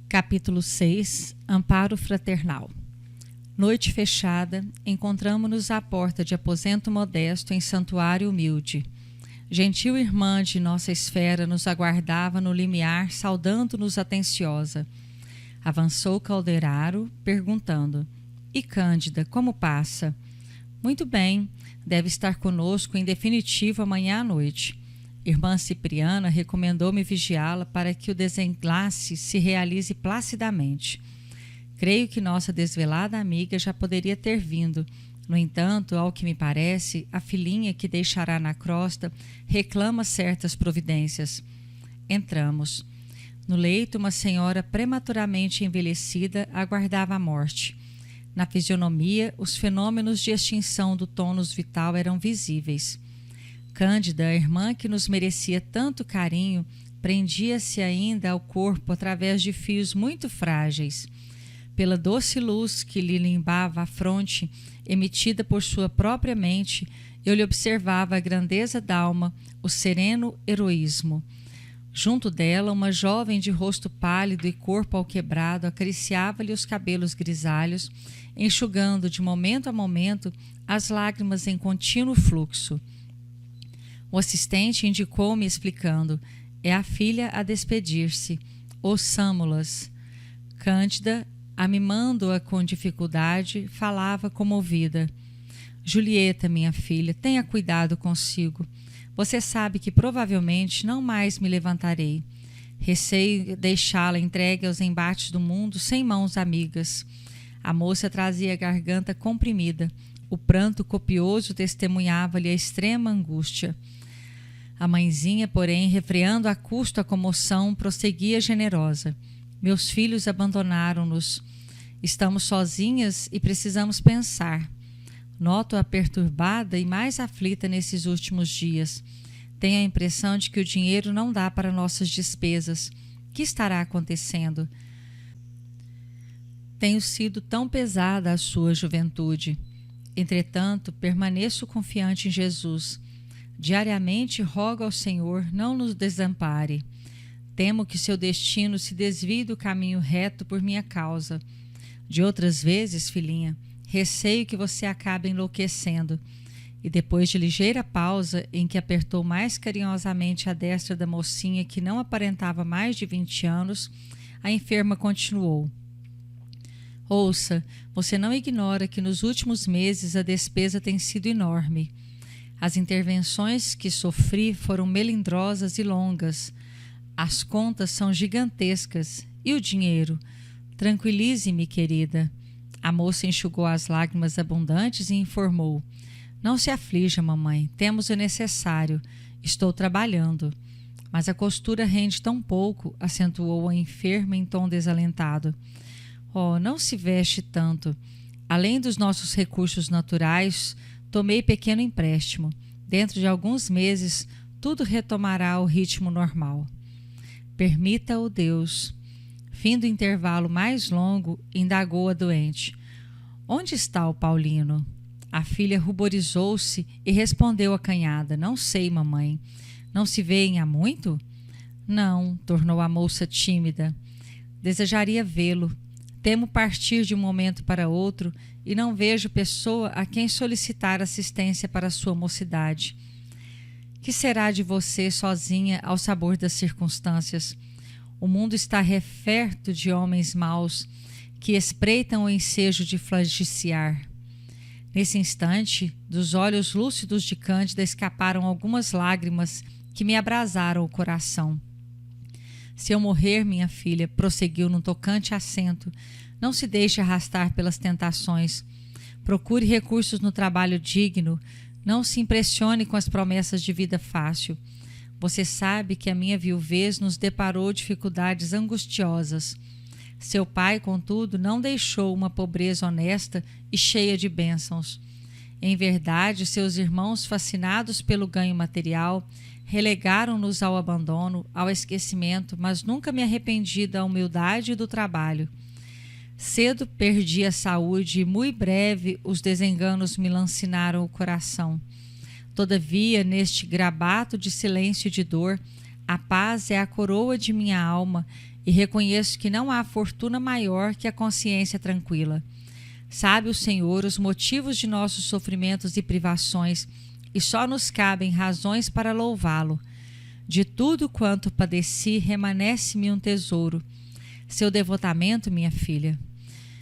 Capítulo 6. Amparo fraternal. Noite fechada, encontramo-nos à porta de aposento modesto em santuário humilde. Gentil irmã de nossa esfera nos aguardava no limiar, saudando-nos atenciosa. Avançou Calderaro, perguntando: "E Cândida, como passa?" "Muito bem, deve estar conosco em definitivo amanhã à noite. Irmã Cipriana recomendou-me vigiá-la para que o desenlace se realize placidamente. Creio que nossa desvelada amiga já poderia ter vindo. No entanto, ao que me parece, a filhinha que deixará na crosta reclama certas providências." Entramos. No leito, uma senhora prematuramente envelhecida aguardava a morte. Na fisionomia, os fenômenos de extinção do tônus vital eram visíveis. Cândida, a irmã que nos merecia tanto carinho, prendia-se ainda ao corpo através de fios muito frágeis. Pela doce luz que lhe limbava a fronte, emitida por sua própria mente, eu lhe observava a grandeza d'alma, o sereno heroísmo. Junto dela, uma jovem de rosto pálido e corpo alquebrado acariciava-lhe os cabelos grisalhos, enxugando de momento a momento as lágrimas em contínuo fluxo. O assistente indicou-me explicando: "É a filha a despedir-se. Ouçamo-las." Cândida, amimando-a com dificuldade, falava comovida: "Julieta, minha filha, tenha cuidado consigo. Você sabe que provavelmente não mais me levantarei. Receio deixá-la entregue aos embates do mundo sem mãos amigas." A moça trazia a garganta comprimida. O pranto copioso testemunhava-lhe a extrema angústia. A mãezinha, porém, refreando a custo a comoção, prosseguia generosa: "Meus filhos abandonaram-nos. Estamos sozinhas e precisamos pensar. Noto-a perturbada e mais aflita nesses últimos dias. Tenho a impressão de que o dinheiro não dá para nossas despesas. Que estará acontecendo? Tenho sido tão pesada a sua juventude. Entretanto, permaneço confiante em Jesus. Diariamente rogo ao Senhor não nos desampare. Temo que seu destino se desvie do caminho reto por minha causa. De outras vezes, filhinha, receio que você acabe enlouquecendo." E depois de ligeira pausa, em que apertou mais carinhosamente a destra da mocinha, que não aparentava mais de 20 anos, a enferma continuou: "Ouça, você não ignora que nos últimos meses a despesa tem sido enorme. As intervenções que sofri foram melindrosas e longas. As contas são gigantescas. E o dinheiro? Tranquilize-me, querida." A moça enxugou as lágrimas abundantes e informou: "Não se aflija, mamãe. Temos o necessário. Estou trabalhando." "Mas a costura rende tão pouco", acentuou a enferma em tom desalentado. "Oh, não se veste tanto. Além dos nossos recursos naturais, tomei pequeno empréstimo. Dentro de alguns meses, tudo retomará ao ritmo normal." "Permita-o Deus." Fim do intervalo mais longo, indagou a doente: "Onde está o Paulino?" A filha ruborizou-se e respondeu acanhada: "Não sei, mamãe." "Não se vêem há muito?" "Não", tornou a moça tímida. "Desejaria vê-lo. Temo partir de um momento para outro e não vejo pessoa a quem solicitar assistência para sua mocidade. Que será de você sozinha ao sabor das circunstâncias? O mundo está referto de homens maus que espreitam o ensejo de flagiciar." Nesse instante, dos olhos lúcidos de Cândida escaparam algumas lágrimas que me abrasaram o coração. "Se eu morrer, minha filha", prosseguiu num tocante acento, "não se deixe arrastar pelas tentações. Procure recursos no trabalho digno. Não se impressione com as promessas de vida fácil. Você sabe que a minha viuvez nos deparou dificuldades angustiosas. Seu pai, contudo, não deixou uma pobreza honesta e cheia de bênçãos. Em verdade, seus irmãos, fascinados pelo ganho material, relegaram-nos ao abandono, ao esquecimento, mas nunca me arrependi da humildade e do trabalho. Cedo perdi a saúde e muito breve os desenganos me lancinaram o coração. Todavia, neste grabato de silêncio e de dor, a paz é a coroa de minha alma e reconheço que não há fortuna maior que a consciência tranquila. Sabe o Senhor os motivos de nossos sofrimentos e privações, e só nos cabem razões para louvá-lo. De tudo quanto padeci, remanesce-me um tesouro. Seu devotamento, minha filha.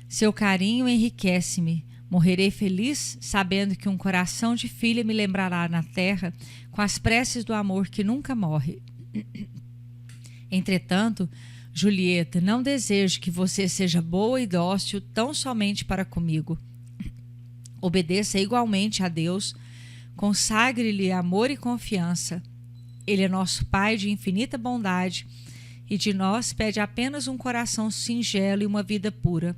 Seu carinho enriquece-me. Morrerei feliz, sabendo que um coração de filha me lembrará na terra com as preces do amor que nunca morre. Entretanto, Julieta, não desejo que você seja boa e dócil tão somente para comigo. Obedeça igualmente a Deus, consagre-lhe amor e confiança. Ele é nosso Pai de infinita bondade e de nós pede apenas um coração singelo e uma vida pura.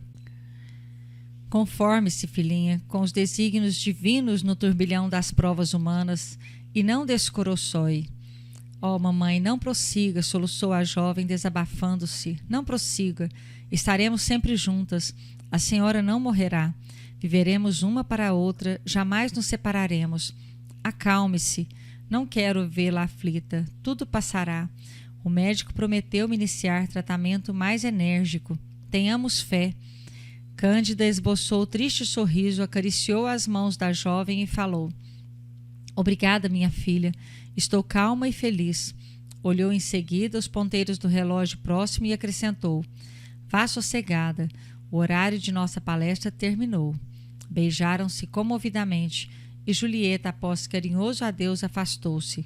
Conforme-se, filhinha, com os desígnios divinos no turbilhão das provas humanas e não descoroçoe. Oh, mamãe, não prossiga, soluçou a jovem desabafando-se. Não prossiga. Estaremos sempre juntas. A senhora não morrerá. Viveremos uma para a outra, jamais nos separaremos. Acalme-se. Não quero vê-la aflita. Tudo passará. O médico prometeu-me iniciar tratamento mais enérgico. Tenhamos fé. Cândida esboçou triste sorriso, acariciou as mãos da jovem e falou: Obrigada, minha filha. Estou calma e feliz. Olhou em seguida os ponteiros do relógio próximo e acrescentou: Vá sossegada. O horário de nossa palestra terminou. Beijaram-se comovidamente e Julieta, após carinhoso adeus, afastou-se.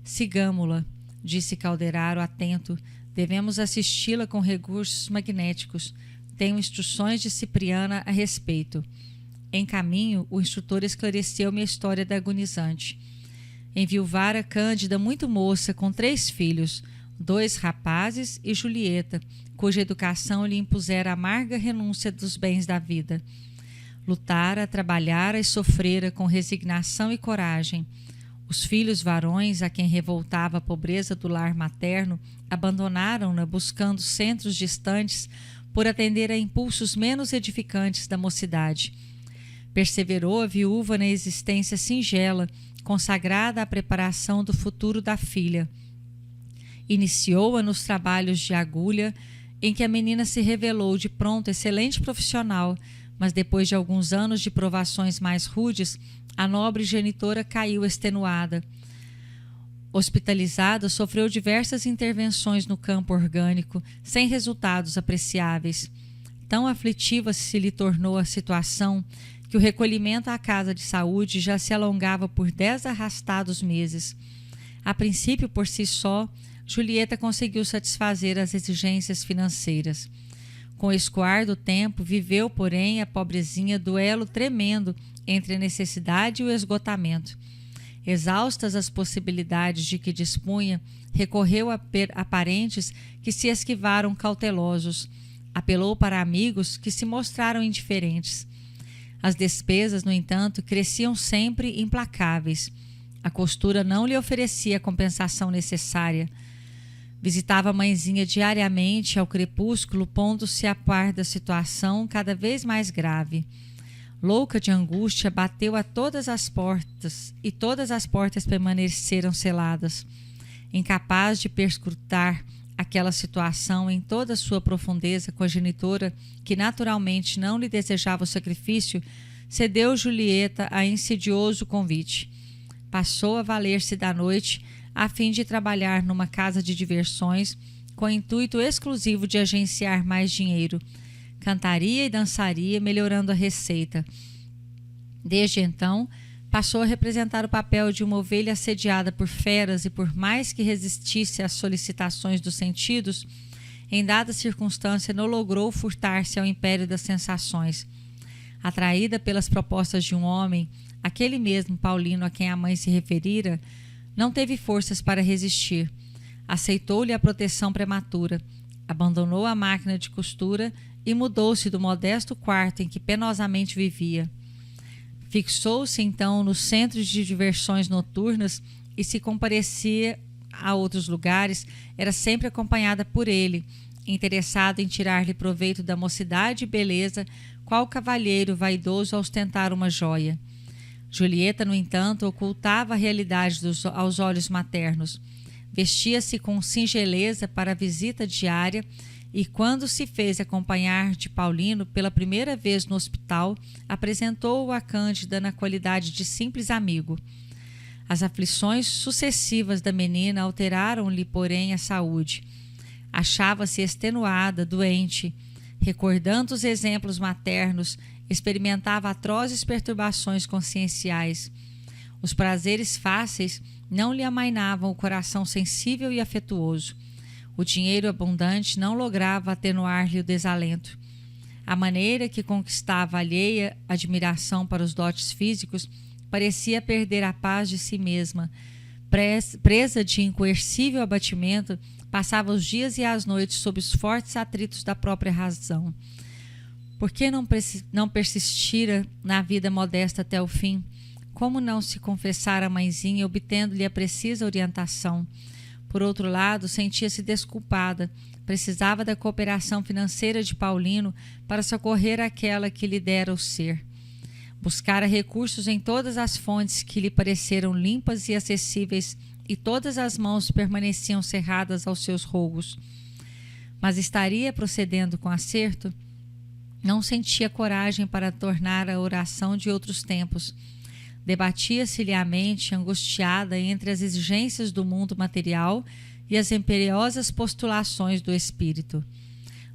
Sigamo-la, disse Calderaro atento. Devemos assisti-la com recursos magnéticos. Tenho instruções de Cipriana a respeito. Em caminho, o instrutor esclareceu-me a história da agonizante. Enviuvara Cândida muito moça, com 3 filhos, 2 rapazes e Julieta, cuja educação lhe impusera a amarga renúncia dos bens da vida. Lutara, trabalhara e sofrera com resignação e coragem. Os filhos varões, a quem revoltava a pobreza do lar materno, abandonaram-na buscando centros distantes por atender a impulsos menos edificantes da mocidade. Perseverou a viúva na existência singela, consagrada à preparação do futuro da filha. Iniciou-a nos trabalhos de agulha, em que a menina se revelou de pronto excelente profissional, mas depois de alguns anos de provações mais rudes, a nobre genitora caiu extenuada. Hospitalizada, sofreu diversas intervenções no campo orgânico, sem resultados apreciáveis. Tão aflitiva se lhe tornou a situação que o recolhimento à casa de saúde já se alongava por 10 arrastados meses. A princípio, por si só, Julieta conseguiu satisfazer as exigências financeiras. Com o escoar do tempo, viveu, porém, a pobrezinha duelo tremendo entre a necessidade e o esgotamento. Exaustas as possibilidades de que dispunha, recorreu a parentes que se esquivaram cautelosos. Apelou para amigos que se mostraram indiferentes. As despesas, no entanto, cresciam sempre implacáveis. A costura não lhe oferecia a compensação necessária. Visitava a mãezinha diariamente ao crepúsculo, pondo-se a par da situação cada vez mais grave. Louca de angústia, bateu a todas as portas, e todas as portas permaneceram seladas. Incapaz de perscrutar aquela situação em toda a sua profundeza com a genitora, que naturalmente não lhe desejava o sacrifício, cedeu Julieta a insidioso convite. Passou a valer-se da noite a fim de trabalhar numa casa de diversões com o intuito exclusivo de agenciar mais dinheiro. Cantaria e dançaria, melhorando a receita. Desde então, passou a representar o papel de uma ovelha assediada por feras e, por mais que resistisse às solicitações dos sentidos, em dada circunstância não logrou furtar-se ao império das sensações. Atraída pelas propostas de um homem, aquele mesmo Paulino a quem a mãe se referira, não teve forças para resistir. Aceitou-lhe a proteção prematura, abandonou a máquina de costura e mudou-se do modesto quarto em que penosamente vivia. Fixou-se então no centro de diversões noturnas e, se comparecia a outros lugares, era sempre acompanhada por ele, interessado em tirar-lhe proveito da mocidade e beleza, qual cavalheiro vaidoso a ostentar uma joia. Julieta, no entanto, ocultava a realidade aos olhos maternos. Vestia-se com singeleza para a visita diária e, quando se fez acompanhar de Paulino pela primeira vez no hospital, apresentou-o a Cândida na qualidade de simples amigo. As aflições sucessivas da menina alteraram-lhe, porém, a saúde. Achava-se extenuada, doente. Recordando os exemplos maternos, experimentava atrozes perturbações conscienciais. Os prazeres fáceis não lhe amainavam o coração sensível e afetuoso. O dinheiro abundante não lograva atenuar-lhe o desalento. A maneira que conquistava alheia admiração para os dotes físicos parecia perder a paz de si mesma. Presa de incoercível abatimento, passava os dias e as noites sob os fortes atritos da própria razão. Por que não persistira na vida modesta até o fim? Como não se confessar à mãezinha, obtendo-lhe a precisa orientação? Por outro lado, sentia-se desculpada. Precisava da cooperação financeira de Paulino para socorrer aquela que lhe dera o ser. Buscara recursos em todas as fontes que lhe pareceram limpas e acessíveis, e todas as mãos permaneciam cerradas aos seus rogos. Mas estaria procedendo com acerto? Não sentia coragem para tornar a oração de outros tempos. Debatia-se-lhe a mente, angustiada entre as exigências do mundo material e as imperiosas postulações do espírito.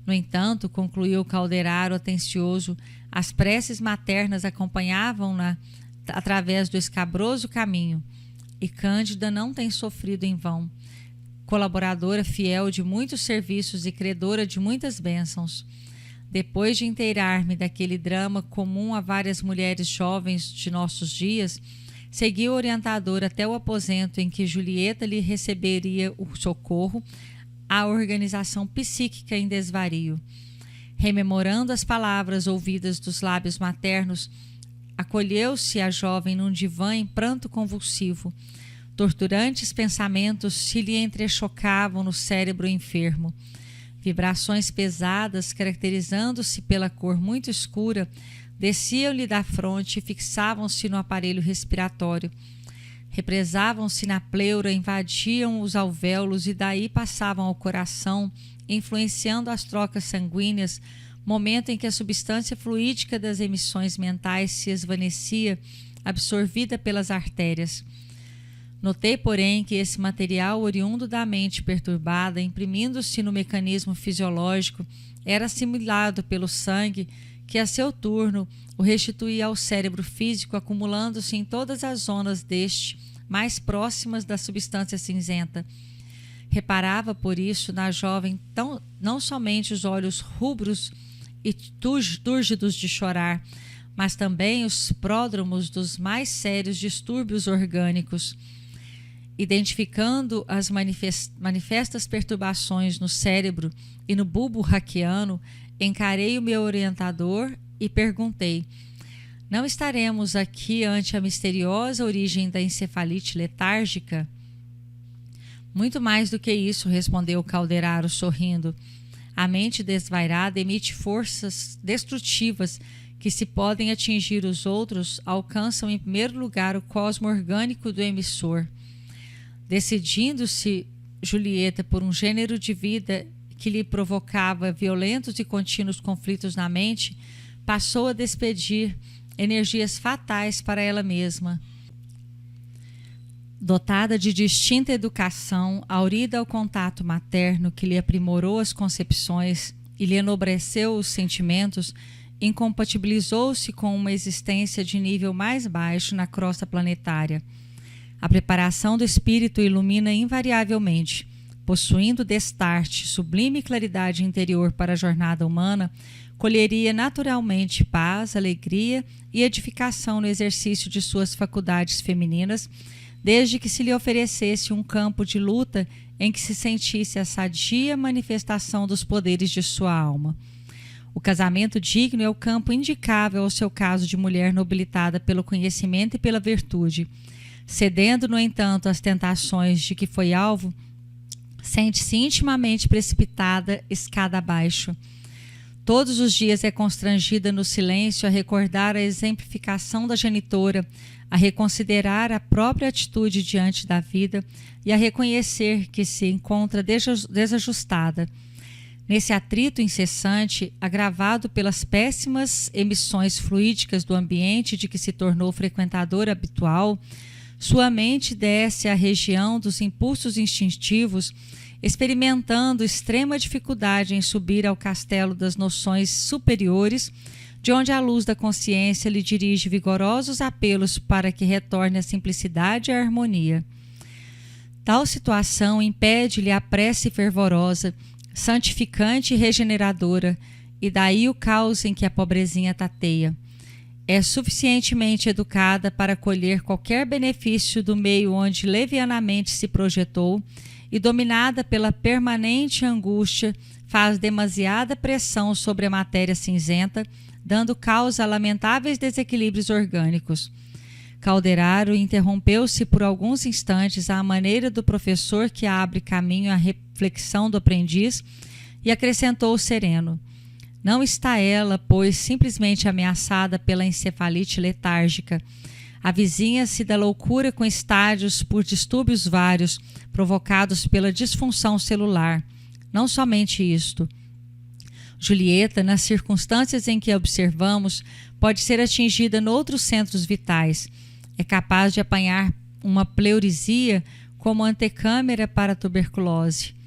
No entanto, concluiu Calderaro atencioso, as preces maternas acompanhavam-na através do escabroso caminho, e Cândida não tem sofrido em vão. Colaboradora fiel de muitos serviços e credora de muitas bênçãos. Depois de inteirar-me daquele drama comum a várias mulheres jovens de nossos dias, segui o orientador até o aposento em que Julieta lhe receberia o socorro, a organização psíquica em desvario. Rememorando as palavras ouvidas dos lábios maternos, acolheu-se a jovem num divã em pranto convulsivo. Torturantes pensamentos se lhe entrechocavam no cérebro enfermo. Vibrações pesadas, caracterizando-se pela cor muito escura, desciam-lhe da fronte e fixavam-se no aparelho respiratório. Represavam-se na pleura, invadiam os alvéolos e daí passavam ao coração, influenciando as trocas sanguíneas, momento em que a substância fluídica das emissões mentais se esvaecia, absorvida pelas artérias. Notei, porém, que esse material oriundo da mente perturbada, imprimindo-se no mecanismo fisiológico, era assimilado pelo sangue, que a seu turno o restituía ao cérebro físico, acumulando-se em todas as zonas deste, mais próximas da substância cinzenta. Reparava, por isso, na jovem não somente os olhos rubros e túrgidos de chorar, mas também os pródromos dos mais sérios distúrbios orgânicos. Identificando as manifestas perturbações no cérebro e no bulbo raquiano, encarei o meu orientador e perguntei: não estaremos aqui ante a misteriosa origem da encefalite letárgica? Muito mais do que isso, respondeu Calderaro sorrindo. A mente desvairada emite forças destrutivas que, se podem atingir os outros, alcançam em primeiro lugar o cosmo orgânico do emissor. Decidindo-se Julieta por um gênero de vida que lhe provocava violentos e contínuos conflitos na mente, passou a despedir energias fatais para ela mesma. Dotada de distinta educação, aurida ao contato materno que lhe aprimorou as concepções e lhe enobreceu os sentimentos, incompatibilizou-se com uma existência de nível mais baixo na crosta planetária. A preparação do espírito ilumina invariavelmente. Possuindo destarte, sublime claridade interior para a jornada humana, colheria naturalmente paz, alegria e edificação no exercício de suas faculdades femininas, desde que se lhe oferecesse um campo de luta em que se sentisse a sadia manifestação dos poderes de sua alma. O casamento digno é o campo indicável ao seu caso de mulher nobilitada pelo conhecimento e pela virtude. Cedendo, no entanto, às tentações de que foi alvo, sente-se intimamente precipitada escada abaixo. Todos os dias é constrangida no silêncio a recordar a exemplificação da genitora, a reconsiderar a própria atitude diante da vida e a reconhecer que se encontra desajustada. Nesse atrito incessante, agravado pelas péssimas emissões fluídicas do ambiente de que se tornou frequentador habitual, sua mente desce à região dos impulsos instintivos, experimentando extrema dificuldade em subir ao castelo das noções superiores, de onde a luz da consciência lhe dirige vigorosos apelos para que retorne à simplicidade e à harmonia. Tal situação impede-lhe a prece fervorosa, santificante e regeneradora, e daí o caos em que a pobrezinha tateia. É suficientemente educada para colher qualquer benefício do meio onde levianamente se projetou e, dominada pela permanente angústia, faz demasiada pressão sobre a matéria cinzenta, dando causa a lamentáveis desequilíbrios orgânicos. Calderaro interrompeu-se por alguns instantes à maneira do professor que abre caminho à reflexão do aprendiz e acrescentou sereno: não está ela, pois, simplesmente ameaçada pela encefalite letárgica. Avizinha-se da loucura com estádios por distúrbios vários, provocados pela disfunção celular. Não somente isto. Julieta, nas circunstâncias em que a observamos, pode ser atingida noutros centros vitais. É capaz de apanhar uma pleurisia como antecâmara para a tuberculose.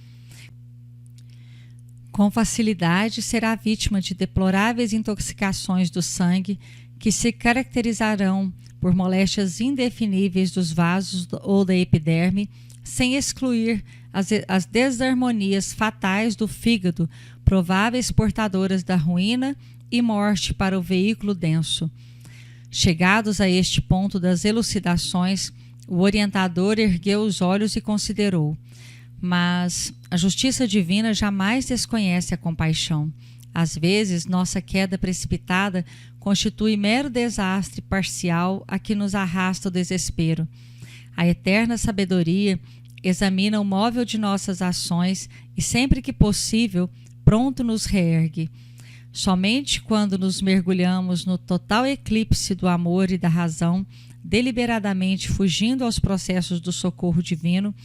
Com facilidade será vítima de deploráveis intoxicações do sangue que se caracterizarão por moléstias indefiníveis dos vasos ou da epiderme, sem excluir as desarmonias fatais do fígado, prováveis portadoras da ruína e morte para o veículo denso. Chegados a este ponto das elucidações, o orientador ergueu os olhos e considerou: mas a justiça divina jamais desconhece a compaixão. Às vezes, nossa queda precipitada constitui mero desastre parcial a que nos arrasta o desespero. A eterna sabedoria examina o móvel de nossas ações e, sempre que possível, pronto nos reergue. Somente quando nos mergulhamos no total eclipse do amor e da razão, deliberadamente fugindo aos processos do socorro divino,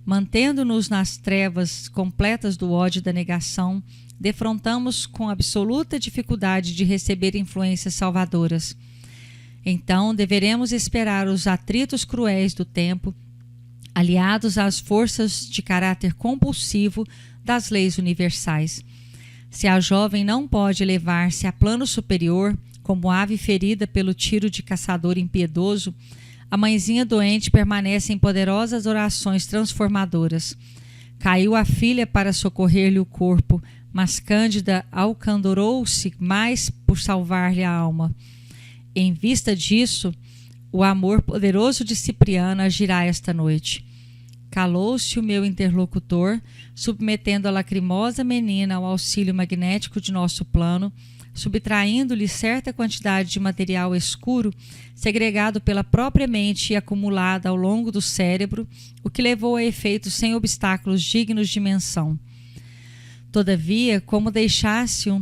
mantendo-nos nas trevas completas do ódio e da negação, defrontamos com absoluta dificuldade de receber influências salvadoras. Então deveremos esperar os atritos cruéis do tempo, aliados às forças de caráter compulsivo das leis universais. Se a jovem não pode elevar-se a plano superior, como ave ferida pelo tiro de caçador impiedoso, a mãezinha doente permanece em poderosas orações transformadoras. Caiu a filha para socorrer-lhe o corpo, mas Cândida alcandorou-se mais por salvar-lhe a alma. Em vista disso, o amor poderoso de Cipriano agirá esta noite. Calou-se o meu interlocutor, submetendo a lacrimosa menina ao auxílio magnético de nosso plano, subtraindo-lhe certa quantidade de material escuro, segregado pela própria mente e acumulado ao longo do cérebro, o que levou a efeitos sem obstáculos dignos de menção. Todavia, como deixasse um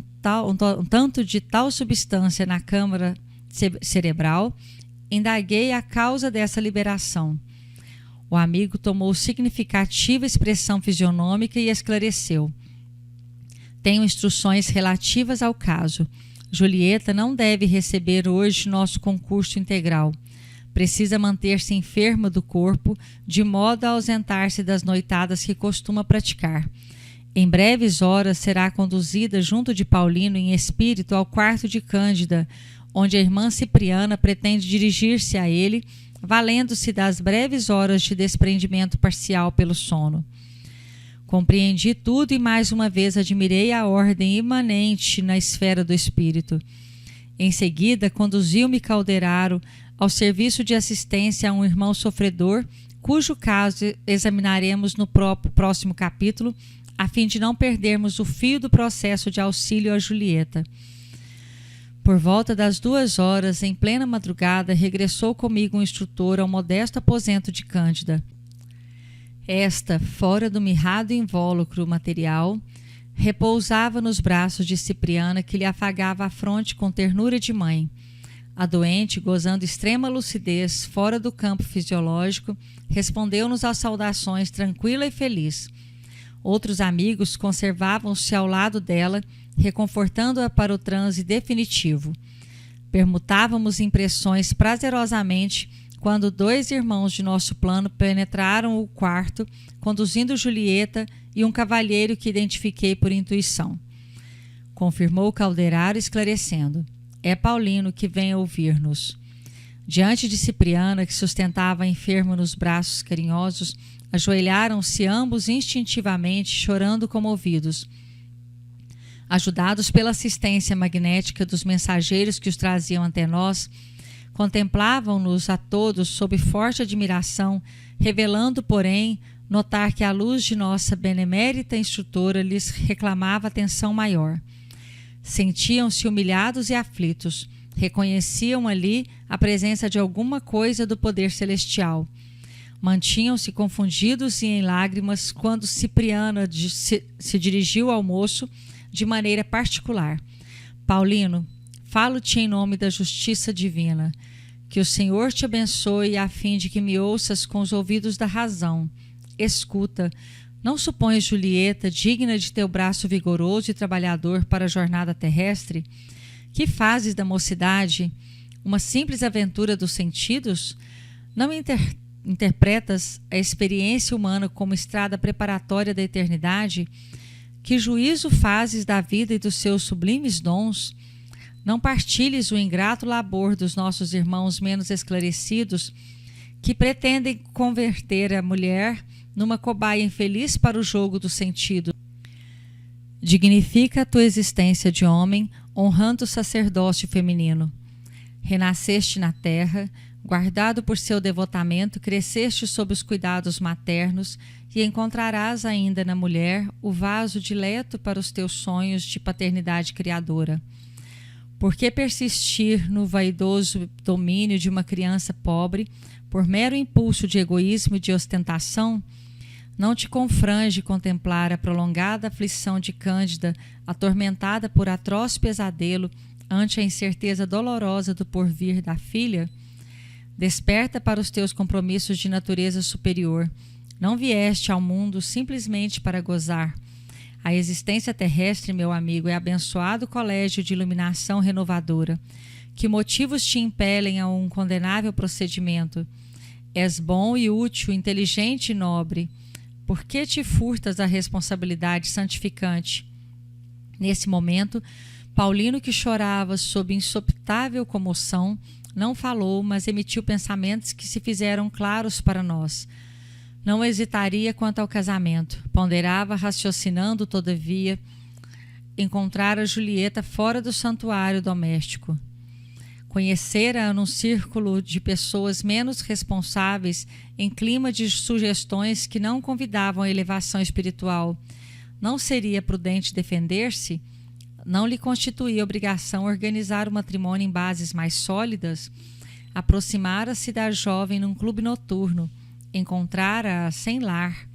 tanto de tal substância na câmara cerebral, indaguei a causa dessa liberação. O amigo tomou significativa expressão fisionômica e esclareceu: tenho instruções relativas ao caso. Julieta não deve receber hoje nosso concurso integral. Precisa manter-se enferma do corpo, de modo a ausentar-se das noitadas que costuma praticar. Em breves horas será conduzida junto de Paulino em espírito ao quarto de Cândida, onde a irmã Cipriana pretende dirigir-se a ele, valendo-se das breves horas de desprendimento parcial pelo sono. Compreendi tudo e mais uma vez admirei a ordem imanente na esfera do espírito. Em seguida, conduziu-me Calderaro ao serviço de assistência a um irmão sofredor, cujo caso examinaremos no próximo capítulo, a fim de não perdermos o fio do processo de auxílio a Julieta. Por volta das 2 horas, em plena madrugada, regressou comigo um instrutor ao modesto aposento de Cândida. Esta, fora do mirrado invólucro material, repousava nos braços de Cipriana, que lhe afagava a fronte com ternura de mãe. A doente, gozando extrema lucidez fora do campo fisiológico, respondeu-nos às saudações tranquila e feliz. Outros amigos conservavam-se ao lado dela, reconfortando-a para o transe definitivo. Permutávamos impressões prazerosamente quando 2 irmãos de nosso plano penetraram o quarto, conduzindo Julieta e um cavalheiro que identifiquei por intuição. Confirmou o caldeiraro, esclarecendo: é Paulino que vem ouvir-nos. Diante de Cipriana, que sustentava a enferma nos braços carinhosos, ajoelharam-se ambos instintivamente, chorando comovidos. Ajudados pela assistência magnética dos mensageiros que os traziam até nós, contemplavam-nos a todos sob forte admiração, revelando, porém, notar que a luz de nossa benemérita instrutora lhes reclamava atenção maior. Sentiam-se humilhados e aflitos, reconheciam ali a presença de alguma coisa do poder celestial. Mantinham-se confundidos e em lágrimas quando Cipriana se dirigiu ao moço de maneira particular. Paulino, falo-te em nome da justiça divina. Que o Senhor te abençoe a fim de que me ouças com os ouvidos da razão. Escuta, não supões Julieta digna de teu braço vigoroso e trabalhador para a jornada terrestre? Que fazes da mocidade uma simples aventura dos sentidos? Não interpretas a experiência humana como estrada preparatória da eternidade? Que juízo fazes da vida e dos seus sublimes dons? Não partilhes o ingrato labor dos nossos irmãos menos esclarecidos, que pretendem converter a mulher numa cobaia infeliz para o jogo do sentido. Dignifica a tua existência de homem, honrando o sacerdócio feminino. Renasceste na terra, guardado por seu devotamento, cresceste sob os cuidados maternos e encontrarás ainda na mulher o vaso dileto para os teus sonhos de paternidade criadora. Por que persistir no vaidoso domínio de uma criança pobre, por mero impulso de egoísmo e de ostentação? Não te confrange contemplar a prolongada aflição de Cândida, atormentada por atroz pesadelo ante a incerteza dolorosa do porvir da filha? Desperta para os teus compromissos de natureza superior. Não vieste ao mundo simplesmente para gozar. A existência terrestre, meu amigo, é abençoado colégio de iluminação renovadora. Que motivos te impelem a um condenável procedimento? És bom e útil, inteligente e nobre. Por que te furtas da responsabilidade santificante? Nesse momento, Paulino, que chorava sob insopitável comoção, não falou, mas emitiu pensamentos que se fizeram claros para nós. Não hesitaria quanto ao casamento. Ponderava, raciocinando, todavia, encontrar a Julieta fora do santuário doméstico. Conhecera-a num círculo de pessoas menos responsáveis, em clima de sugestões que não convidavam à elevação espiritual. Não seria prudente defender-se? Não lhe constituía obrigação organizar o matrimônio em bases mais sólidas? Aproximara-se da jovem num clube noturno. Encontrara-a sem lar.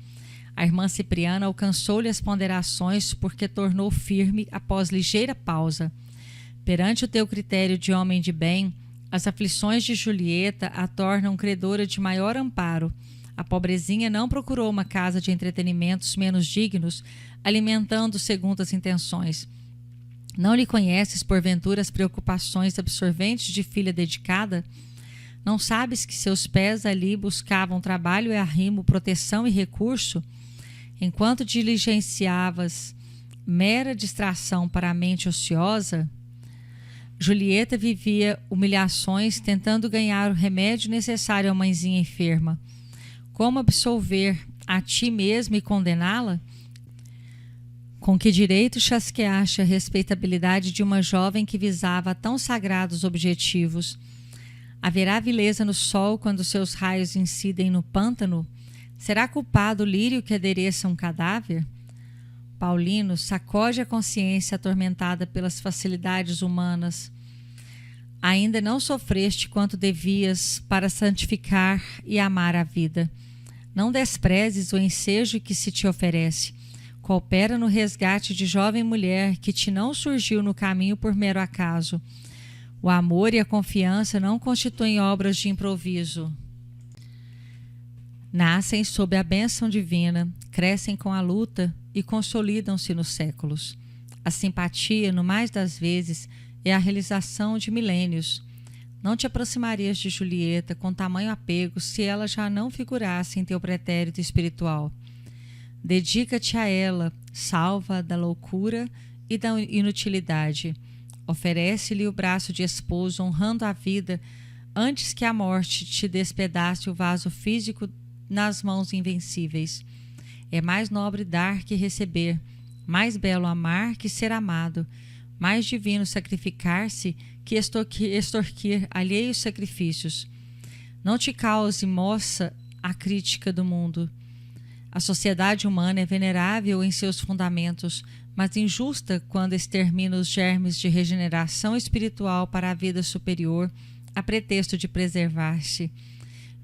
A irmã Cipriana alcançou-lhe as ponderações porque tornou firme após ligeira pausa. Perante o teu critério de homem de bem, as aflições de Julieta a tornam credora de maior amparo. A pobrezinha não procurou uma casa de entretenimentos menos dignos, alimentando segundo as intenções. Não lhe conheces, porventura, as preocupações absorventes de filha dedicada? Não sabes que seus pés ali buscavam trabalho e arrimo, proteção e recurso? Enquanto diligenciavas mera distração para a mente ociosa, Julieta vivia humilhações tentando ganhar o remédio necessário à mãezinha enferma. Como absolver a ti mesma e condená-la? Com que direito chasqueaste a respeitabilidade de uma jovem que visava tão sagrados objetivos? Haverá vileza no sol quando seus raios incidem no pântano? Será culpado o lírio que adereça um cadáver? Paulino sacode a consciência atormentada pelas facilidades humanas. Ainda não sofreste quanto devias para santificar e amar a vida. Não desprezes o ensejo que se te oferece. Coopera no resgate de jovem mulher que te não surgiu no caminho por mero acaso. O amor e a confiança não constituem obras de improviso. Nascem sob a bênção divina, crescem com a luta e consolidam-se nos séculos. A simpatia, no mais das vezes, é a realização de milênios. Não te aproximarias de Julieta com tamanho apego se ela já não figurasse em teu pretérito espiritual. Dedica-te a ela, salva da loucura e da inutilidade. Oferece-lhe o braço de esposo, honrando a vida, antes que a morte te despedace o vaso físico nas mãos invencíveis. É mais nobre dar que receber, mais belo amar que ser amado, mais divino sacrificar-se que extorquir alheios sacrifícios. Não te cause, moça, a crítica do mundo. A sociedade humana é venerável em seus fundamentos, mas injusta quando extermina os germes de regeneração espiritual para a vida superior, a pretexto de preservar-se.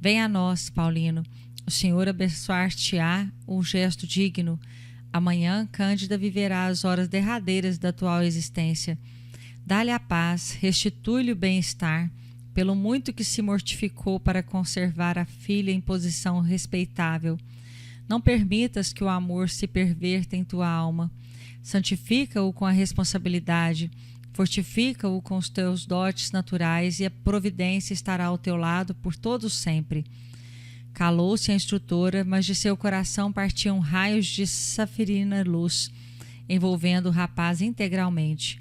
Venha a nós, Paulino. O Senhor abençoar-te-á um gesto digno. Amanhã, Cândida viverá as horas derradeiras da atual existência. Dá-lhe a paz, restitui-lhe o bem-estar, pelo muito que se mortificou para conservar a filha em posição respeitável. Não permitas que o amor se perverta em tua alma. Santifica-o com a responsabilidade, fortifica-o com os teus dotes naturais e a providência estará ao teu lado por todo sempre. Calou-se a instrutora, mas de seu coração partiam raios de safirina luz, envolvendo o rapaz integralmente.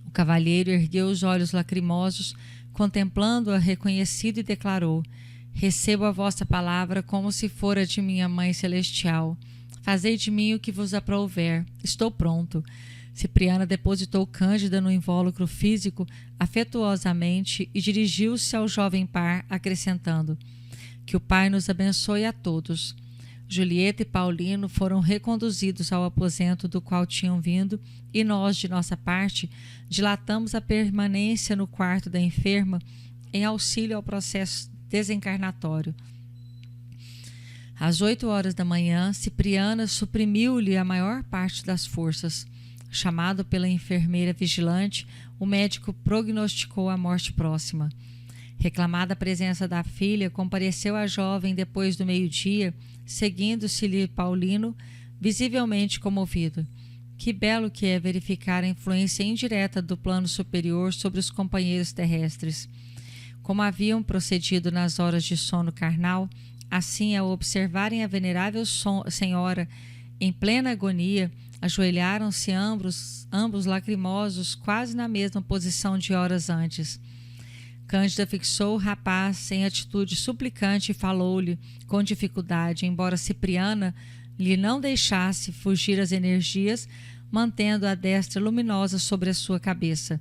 O cavalheiro ergueu os olhos lacrimosos, contemplando-a reconhecido e declarou: recebo a vossa palavra como se fora de minha Mãe Celestial. Fazei de mim o que vos aprouver. Estou pronto. Cipriana depositou Cândida no invólucro físico afetuosamente e dirigiu-se ao jovem par, acrescentando: que o Pai nos abençoe a todos. Julieta e Paulino foram reconduzidos ao aposento do qual tinham vindo e nós, de nossa parte, dilatamos a permanência no quarto da enferma em auxílio ao processo desencarnatório. Às 8 horas da manhã, Cipriana suprimiu-lhe a maior parte das forças. Chamado pela enfermeira vigilante, o médico prognosticou a morte próxima. Reclamada a presença da filha, compareceu a jovem depois do meio-dia, seguindo-se-lhe Paulino, visivelmente comovido. Que belo que é verificar a influência indireta do plano superior sobre os companheiros terrestres. Como haviam procedido nas horas de sono carnal, assim, ao observarem a venerável senhora em plena agonia, ajoelharam-se ambos lacrimosos, quase na mesma posição de horas antes. Cândida fixou o rapaz em atitude suplicante e falou-lhe com dificuldade, embora Cipriana lhe não deixasse fugir as energias, mantendo a destra luminosa sobre a sua cabeça.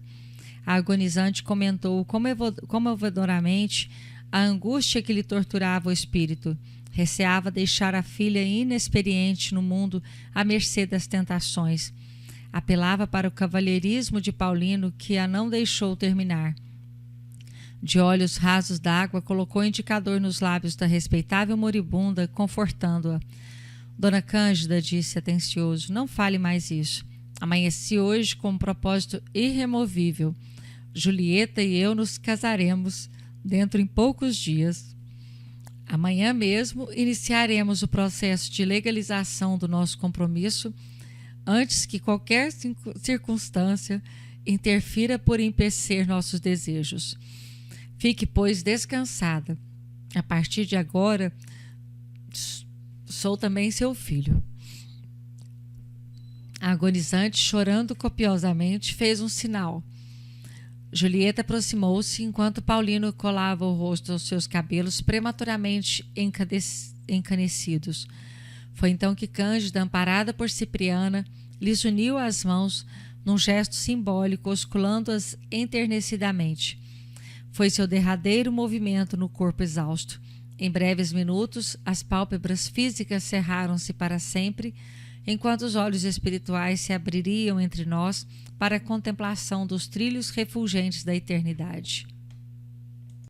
A agonizante comentou comovedoramente a angústia que lhe torturava o espírito. Receava deixar a filha inexperiente no mundo à mercê das tentações. Apelava para o cavalheirismo de Paulino, que a não deixou terminar. De olhos rasos d'água, colocou o indicador nos lábios da respeitável moribunda, confortando-a. Dona Cândida, disse atencioso, não fale mais isso. Amanheci hoje com um propósito irremovível. Julieta e eu nos casaremos dentro em poucos dias. Amanhã mesmo iniciaremos o processo de legalização do nosso compromisso, antes que qualquer circunstância interfira por empecer nossos desejos. Fique, pois, descansada. A partir de agora, sou também seu filho. A agonizante, chorando copiosamente, fez um sinal. Julieta aproximou-se enquanto Paulino colava o rosto aos seus cabelos prematuramente encanecidos. Foi então que Cândida, amparada por Cipriana, lhes uniu as mãos num gesto simbólico, osculando-as enternecidamente. Foi seu derradeiro movimento no corpo exausto. Em breves minutos, as pálpebras físicas cerraram-se para sempre, enquanto os olhos espirituais se abririam entre nós para a contemplação dos trilhos refulgentes da eternidade.